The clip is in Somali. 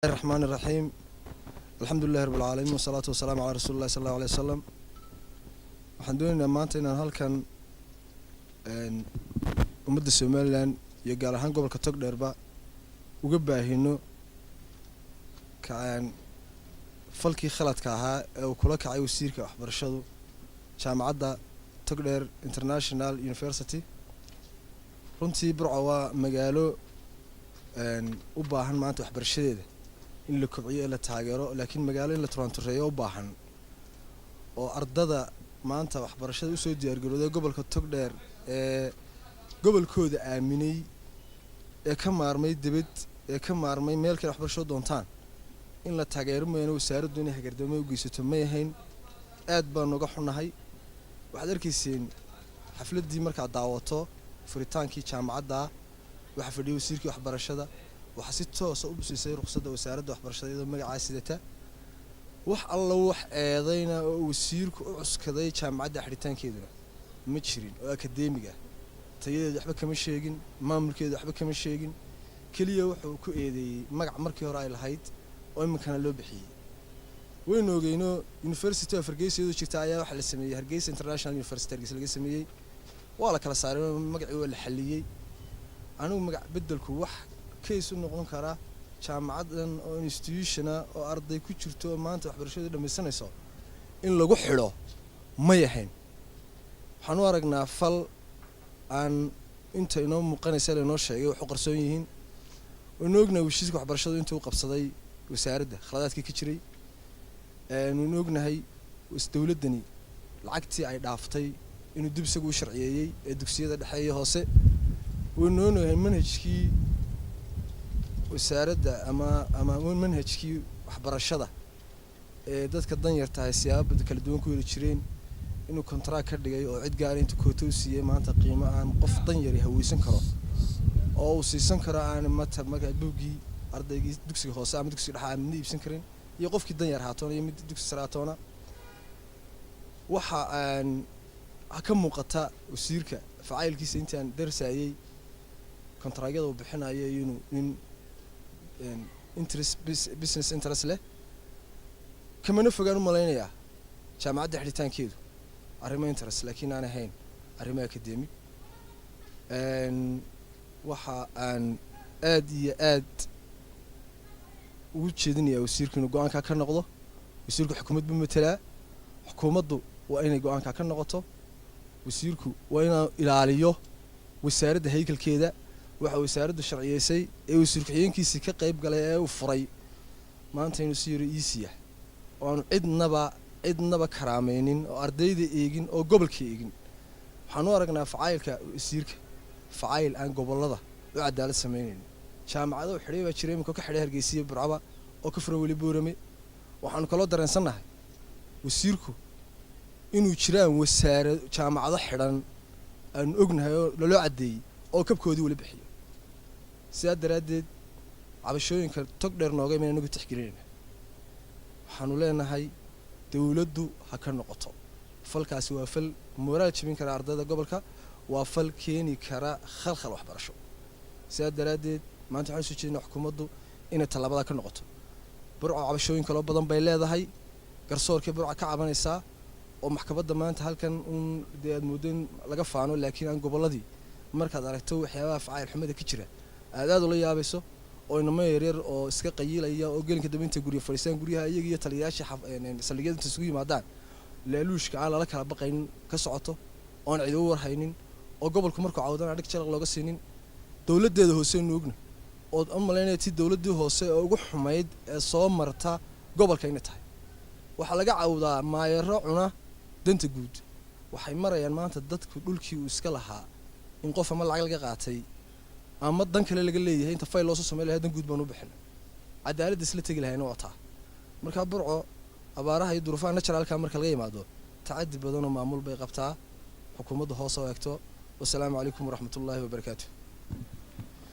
الرحمن الرحيم الحمد لله رب العالمين والصلاة والسلام على رسول الله صلى الله عليه وسلم. waxaan doonaynaa maanta inaan halkan ummadda Soomaaliland iyo gaar ahaan gobolka Togdheerba uga baahino falkii khaladka ahaa ee uu kula kacay wasiirka waxbarashadu jaamacadda Togdheer International University. runtii Burco waa magaalo u baahan maanta waxbarashadeeda in la kobciyo la taageero, laakiin magaalo in la tarantureeyo u baahan oo ardada maanta waxbarashada u soo diyaar garooday gobolka Togdheer ee gobolkooda aaminay ee ka maarmay dibad ee ka maarmay meel kale waxbarasho doontaan in la taageero meena wasaaraddu inay hagardamo u geysato ma yahayn. aad baan uga xunahay. waxaad arkayseen xafladii marka daawato furitaankii jaamacadda waxa fadhiyay wasiirkii waxbarashada waxa si toos ah u bisisay ruqsadda wasaaradda waxbarashada iyadoo magaca sidata wax alla wax eedayna oo wasiirku u cuskaday jaamacadda xiritaankeeduna ma jirin oo akadeemiga tayadeedu waxba kama sheegin, maamulkeedu waxba kama sheegin, kaliya wuxuu ku eedeeyay magac markii hore ay lahayd oo iminkana loo bixiyay. waynu ogeyno University of Hargeysa iyadoo jirta ayaa waxa la sameeyay Hargeysa International University Hargeysa laga sameeyay, waa la kala saaray magacii waa la xaliyay. anigu magac bedelku wax case u noqon kara jaamacadan oo institution oo arday ku jirto maanta waxbarashada dhamaysanayso in lagu xidho ma yahayn. waxaan u aragnaa fal aan inta inoo muuqanaysa inoo sheegay wax u qarsoon yihiin. waynu ognahay wasiirka waxbarashada intuu qabsaday wasaaradda khaladaadkii ka jiray. waynu ognahay dawladdani lacagtii ay dhaaftay inuu dib isagu u sharciyeeyay ee dugsiyada dhexe iyo hoose. waynu ognahay manhajkii wasaaradda ama manhajkii waxbarashada ee dadka danyarta ah siyaabo kala duwan ku heli jireen inuu contract ka dhigay oo cid gaar inta kooto u siiyay maanta qiimo aan qof danyar haweysan karo oo uu siisan karo aan marka buugii ardaygii dugsiga hoose ama dugsiga dhexe aan iibsan karin iyo qofkii danyar haatoona iyo mid dugsi sare haatoona. waxa aan ka muuqata wasiirka facaylkiisa intaan darsaayay kontraagyada uu bixinayo inuu business interest leh kamana fogaan u malaynayaa jaamacadda xiritaankeedu arrimo interest laakiin aan ahayn arrimo academic. waxa aan aad iyo aad ugu jeedinayaa wasiirku inuu go'aanka ka noqdo. wasiirku xukuumaddu matalaa, xukuumaddu waa inay go'aanka ka noqoto. wasiirku waa inuu ilaaliyo wasaaradda haykalkeeda waxa wasaaraddu sharciyeysay ee wasiirku xigeenkiisa ka qayb galay ee uu furay maanta inuu si yar iisiya oo aan cidnaba karaameynin oo ardayda eegin oo gobolka eegin. waxaan u aragnaa facaylka wasiirka facayl aan gobolada u cadaalad sameeyeen. jaamacado xidhay baa jiray imika ka xidhay Hargeysa iyo Burco oo ka furan wali Boorame. waxaan kala dareensanahay wasiirku inuu jiraan wasaarad jaamacado xidhan aan ognahay oo loo cadeeyay oo kabkoodii wali bixiyo. sidaa daraadeed cabashooyinka Togdheer nooga iman inagu tixgelinayna waxaanu leenahay dawladdu ha ka noqoto. falkaasi waa fal moraal jabin kara ardayda gobolka, waa fal keeni kara khalkhal waxbarasho. sidaa daraadeed maanta waxaan soo jeedinaa xukuumaddu inay talaabada ka noqoto. Burco cabashooyin kale badan bay leedahay, garsoorka Burco ka cabanaysaa oo maxkamadda maanta halkan aad moodeen laga faano, laakiin aan goboladii markaad aragto waxyaabaha facayl xumada ka jira aad ula yaabayso oo inama yaryar oo iska qayilaya oo gelinka dambeynta guriga fadhiistaan guryaha iyaga iyo taliyayaasha saldhigyada inta isugu yimaadaan laaluushka aan lala kala baqaynin ka socoto oon cid u warhaynin oo gobolku markuu cawdana dhig jalaq looga siinin. dawladdeeda hoose nuugna oo amaleynay tii dawladdii hoose oo ugu xumayd ee soo marta gobolka inay tahay. waxa laga cawdaa maayaro cuna danta guud. waxay marayaan maanta dadku dhulkii uu iska lahaa in qof ama lacag laga qaatay ama dan kale laga leeyahay inta fayl loo soo sameeyay dan guud baan u bixin. cadaalad isla tagi lahayn oo taa marka Burco abaaraha iyo duruufaha naturalka marka laga yimaado tacaddi badan oo maamul bay qabtaa. xukuumadda hoose oo eegto. wassalaamu calaykum waraxmatullaahi wabarakaatuh.